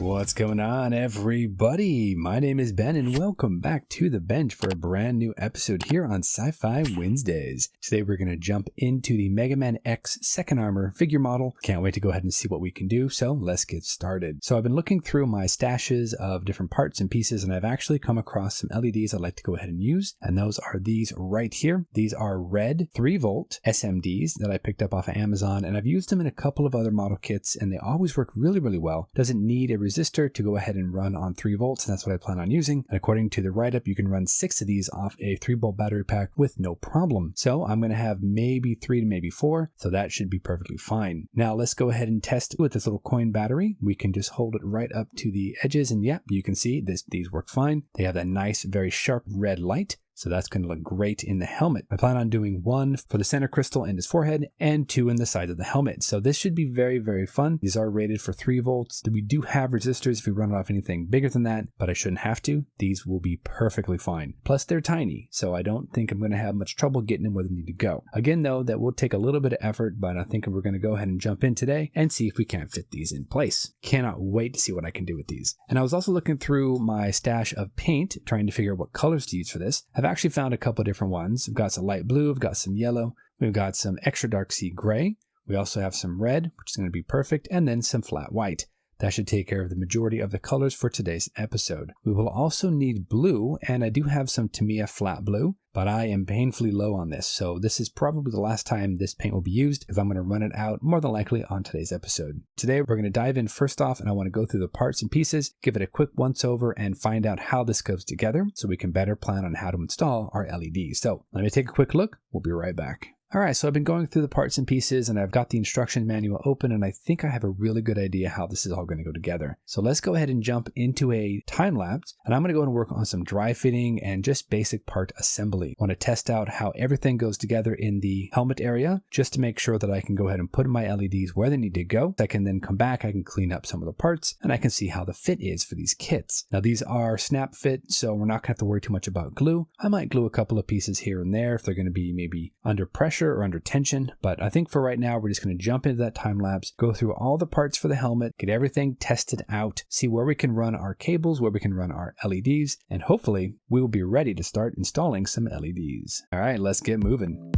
What's going on, everybody? My name is Ben and welcome back to the bench for a brand new episode here on Sci-Fi Wednesdays. Today we're going to jump into the MegaManX second armor figure model. Can't wait to go ahead and see what we can do, so let's get started. So I've been looking through my stashes of different parts and pieces, and I've actually come across some LEDs I'd like to go ahead and use, and those are these right here. These are red 3-volt SMDs that I picked up off of Amazon, and I've used them in a couple of other model kits, and they always work really, really well. Doesn't need a resistor to go ahead and run on 3 volts, and that's what I plan on using. And according to the write-up, you can run 6 of these off a 3-volt battery pack with no problem. So I'm going to have maybe 3 to maybe 4, so that should be perfectly fine. Now let's go ahead and test with this little coin battery. We can just hold it right up to the edges, and yeah, you can see these work fine. They have that nice, very sharp red light. So that's going to look great in the helmet. I plan on doing 1 for the center crystal in his forehead and 2 in the sides of the helmet. So this should be very, very fun. These are rated for 3 volts. We do have resistors if we run it off anything bigger than that, but I shouldn't have to. These will be perfectly fine. Plus they're tiny, so I don't think I'm going to have much trouble getting them where they need to go. Again though, that will take a little bit of effort, but I think we're going to go ahead and jump in today and see if we can't fit these in place. Cannot wait to see what I can do with these. And I was also looking through my stash of paint, trying to figure out what colors to use for this. I've actually found a couple of different ones. We've got some light blue, we've got some yellow, we've got some extra dark sea gray, we also have some red, which is going to be perfect, and then some flat white. That should take care of the majority of the colors for today's episode. We will also need blue, and I do have some Tamiya flat blue, but I am painfully low on this, so this is probably the last time this paint will be used, as I'm going to run it out more than likely on today's episode. Today we're going to dive in first off, and I want to go through the parts and pieces, give it a quick once over, and find out how this goes together so we can better plan on how to install our LEDs. So let me take a quick look. We'll be right back. Alright, so I've been going through the parts and pieces and I've got the instruction manual open, and I think I have a really good idea how this is all going to go together. So let's go ahead and jump into a time lapse, and I'm going to go and work on some dry fitting and just basic part assembly. I want to test out how everything goes together in the helmet area just to make sure that I can go ahead and put my LEDs where they need to go. I can then come back, I can clean up some of the parts, and I can see how the fit is for these kits. Now these are snap fit, so we're not going to have to worry too much about glue. I might glue a couple of pieces here and there if they're going to be maybe under pressure or under tension, but I think for right now we're just going to jump into that time lapse, go through all the parts for the helmet, get everything tested out, see where we can run our cables, where we can run our LEDs, and hopefully we will be ready to start installing some LEDs. All right, let's get moving.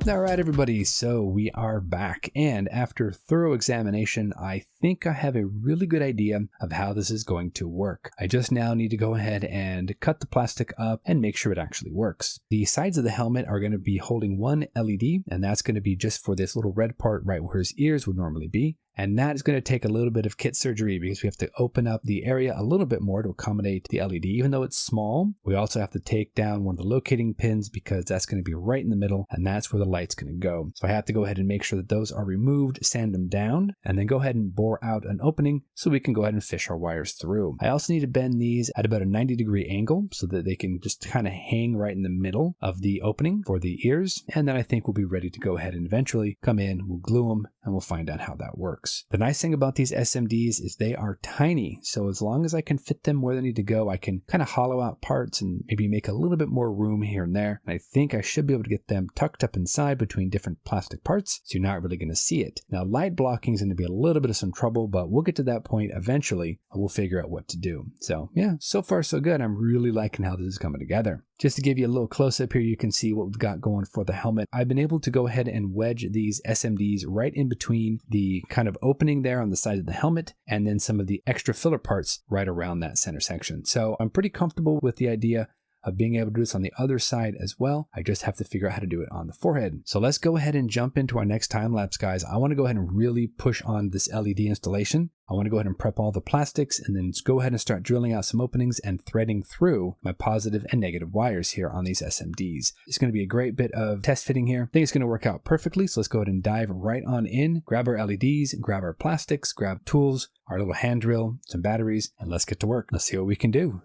All right, everybody, so we are back, and after thorough examination, I think I have a really good idea of how this is going to work. I just now need to go ahead and cut the plastic up and make sure it actually works. The sides of the helmet are going to be holding one LED, and that's going to be just for this little red part right where his ears would normally be. And that is going to take a little bit of kit surgery because we have to open up the area a little bit more to accommodate the LED. Even though it's small, we also have to take down one of the locating pins because that's going to be right in the middle, and that's where the light's going to go. So I have to go ahead and make sure that those are removed, sand them down, and then go ahead and bore out an opening so we can go ahead and fish our wires through. I also need to bend these at about a 90-degree angle so that they can just kind of hang right in the middle of the opening for the ears. And then I think we'll be ready to go ahead and eventually come in, we'll glue them, and we'll find out how that works. The nice thing about these SMDs is they are tiny, so as long as I can fit them where they need to go, I can kind of hollow out parts and maybe make a little bit more room here and there. And I think I should be able to get them tucked up inside between different plastic parts, so you're not really going to see it. Now, light blocking is going to be a little bit of some trouble, but we'll get to that point eventually, and we'll figure out what to do. So yeah, so far so good. I'm really liking how this is coming together. Just to give you a little close-up here, you can see what we've got going for the helmet. I've been able to go ahead and wedge these SMDs right in between the kind of opening there on the side of the helmet and then some of the extra filler parts right around that center section. So I'm pretty comfortable with the idea of being able to do this on the other side as well. I just have to figure out how to do it on the forehead. So let's go ahead and jump into our next time lapse, guys. I want to go ahead and really push on this LED installation. I want to go ahead and prep all the plastics and then go ahead and start drilling out some openings and threading through my positive and negative wires here on these SMDs. It's going to be a great bit of test fitting here. I think it's going to work out perfectly. So let's go ahead and dive right on in, grab our LEDs, grab our plastics, grab tools, our little hand drill, some batteries, and let's get to work. Let's see what we can do.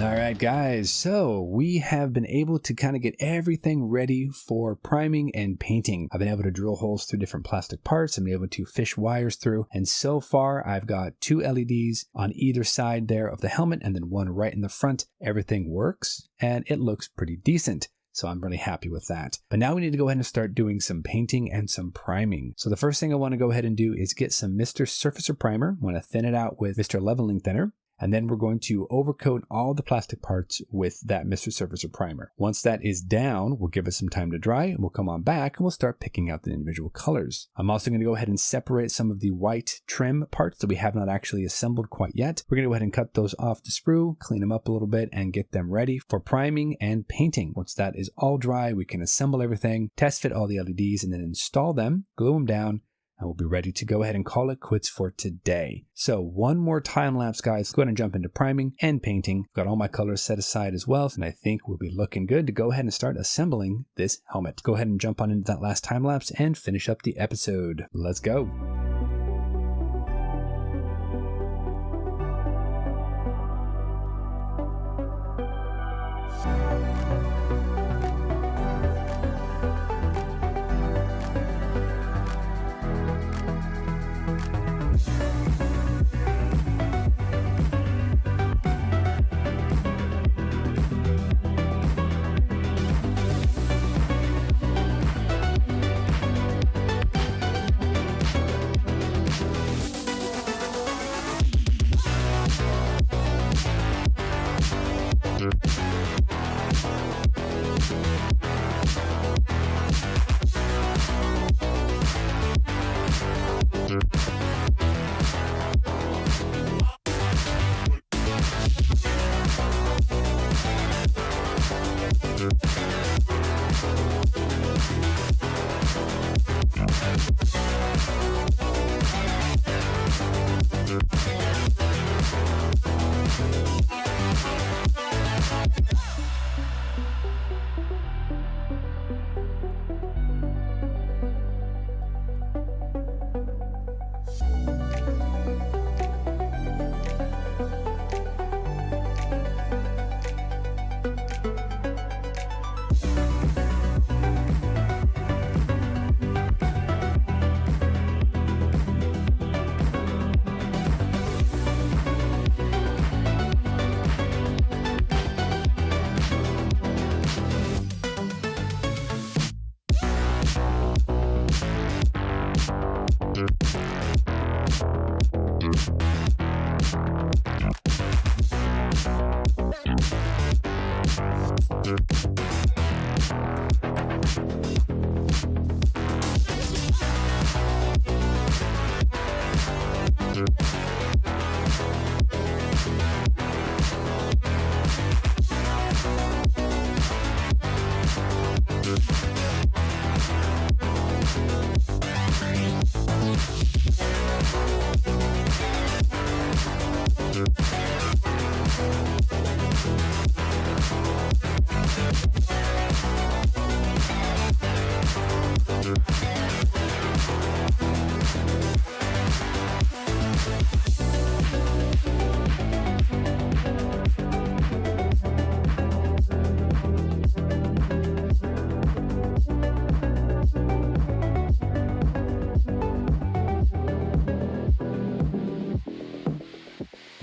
All right, guys, so we have been able to kind of get everything ready for priming and painting. I've been able to drill holes through different plastic parts. I've been able to fish wires through. And so far, I've got 2 LEDs on either side there of the helmet and then one right in the front. Everything works and it looks pretty decent. So I'm really happy with that. But now we need to go ahead and start doing some painting and some priming. So the first thing I want to go ahead and do is get some Mr. Surfacer Primer. I want to thin it out with Mr. Leveling Thinner. And then we're going to overcoat all the plastic parts with that Mr. Surfacer Primer. Once that is down, we'll give it some time to dry and we'll come on back and we'll start picking out the individual colors. I'm also going to go ahead and separate some of the white trim parts that we have not actually assembled quite yet. We're going to go ahead and cut those off the sprue, clean them up a little bit and get them ready for priming and painting. Once that is all dry, we can assemble everything, test fit all the LEDs and then install them, glue them down, and we'll be ready to go ahead and call it quits for today. So one more time lapse, guys. Let's go ahead and jump into priming and painting. Got all my colors set aside as well, and I think we'll be looking good to go ahead and start assembling this helmet. Go ahead and jump on into that last time lapse and finish up the episode. Let's go.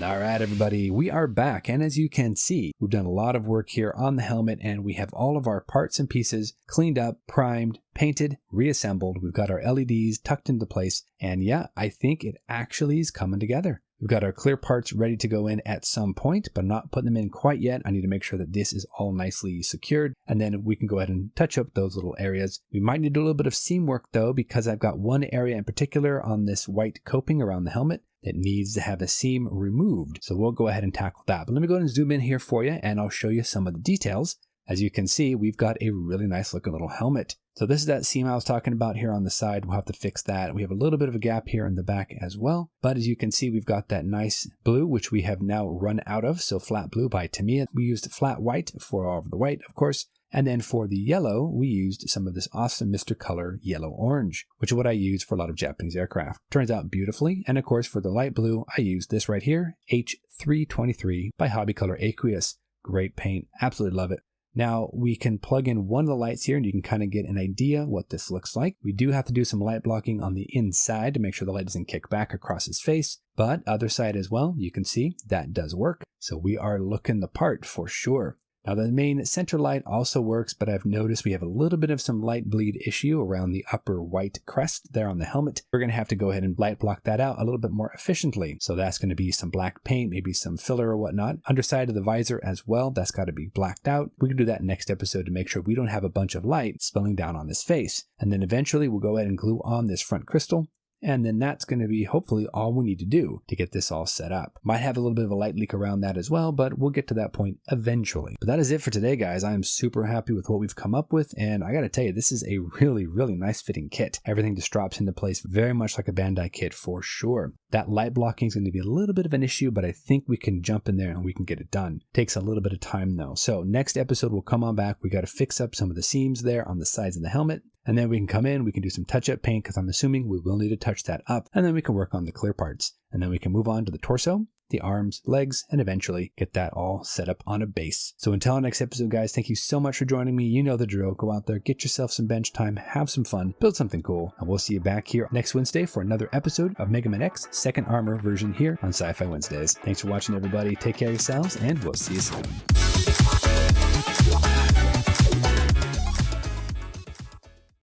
All right, everybody, we are back. And as you can see, we've done a lot of work here on the helmet and we have all of our parts and pieces cleaned up, primed, painted, reassembled. We've got our LEDs tucked into place. And yeah, I think it actually is coming together. We've got our clear parts ready to go in at some point, but not putting them in quite yet. I need to make sure that this is all nicely secured, and then we can go ahead and touch up those little areas. We might need to do a little bit of seam work though, because I've got one area in particular on this white coping around the helmet that needs to have a seam removed. So we'll go ahead and tackle that. But let me go ahead and zoom in here for you, and I'll show you some of the details. As you can see, we've got a really nice looking little helmet. So this is that seam I was talking about here on the side. We'll have to fix that. We have a little bit of a gap here in the back as well. But as you can see, we've got that nice blue, which we have now run out of. So flat blue by Tamiya. We used flat white for all of the white, of course. And then for the yellow, we used some of this awesome Mr. Color yellow orange, which is what I use for a lot of Japanese aircraft. Turns out beautifully. And of course, for the light blue, I used this right here, H323 by Hobby Color Aqueous. Great paint. Absolutely love it. Now we can plug in one of the lights here and you can kind of get an idea what this looks like. We do have to do some light blocking on the inside to make sure the light doesn't kick back across his face, but other side as well, you can see that does work. So we are looking the part for sure. Now the main center light also works, but I've noticed we have a little bit of some light bleed issue around the upper white crest there on the helmet. We're going to have to go ahead and light block that out a little bit more efficiently. So that's going to be some black paint, maybe some filler or whatnot. Underside of the visor as well, that's got to be blacked out. We can do that next episode to make sure we don't have a bunch of light spilling down on his face. And then eventually we'll go ahead and glue on this front crystal. And then that's going to be hopefully all we need to do to get this all set up. Might have a little bit of a light leak around that as well, but we'll get to that point eventually. But that is it for today, guys. I am super happy with what we've come up with. And I got to tell you, this is a really, really nice fitting kit. Everything just drops into place very much like a Bandai kit for sure. That light blocking is going to be a little bit of an issue, but I think we can jump in there and we can get it done. Takes a little bit of time though. So next episode we'll come on back. We got to fix up some of the seams there on the sides of the helmet. And then we can come in, we can do some touch-up paint because I'm assuming we will need to touch that up. And then we can work on the clear parts. And then we can move on to the torso, the arms, legs, and eventually get that all set up on a base. So until our next episode, guys, thank you so much for joining me. You know the drill. Go out there, get yourself some bench time, have some fun, build something cool. And we'll see you back here next Wednesday for another episode of MegaManX Second Armor version here on Sci-Fi Wednesdays. Thanks for watching, everybody. Take care of yourselves, and we'll see you soon.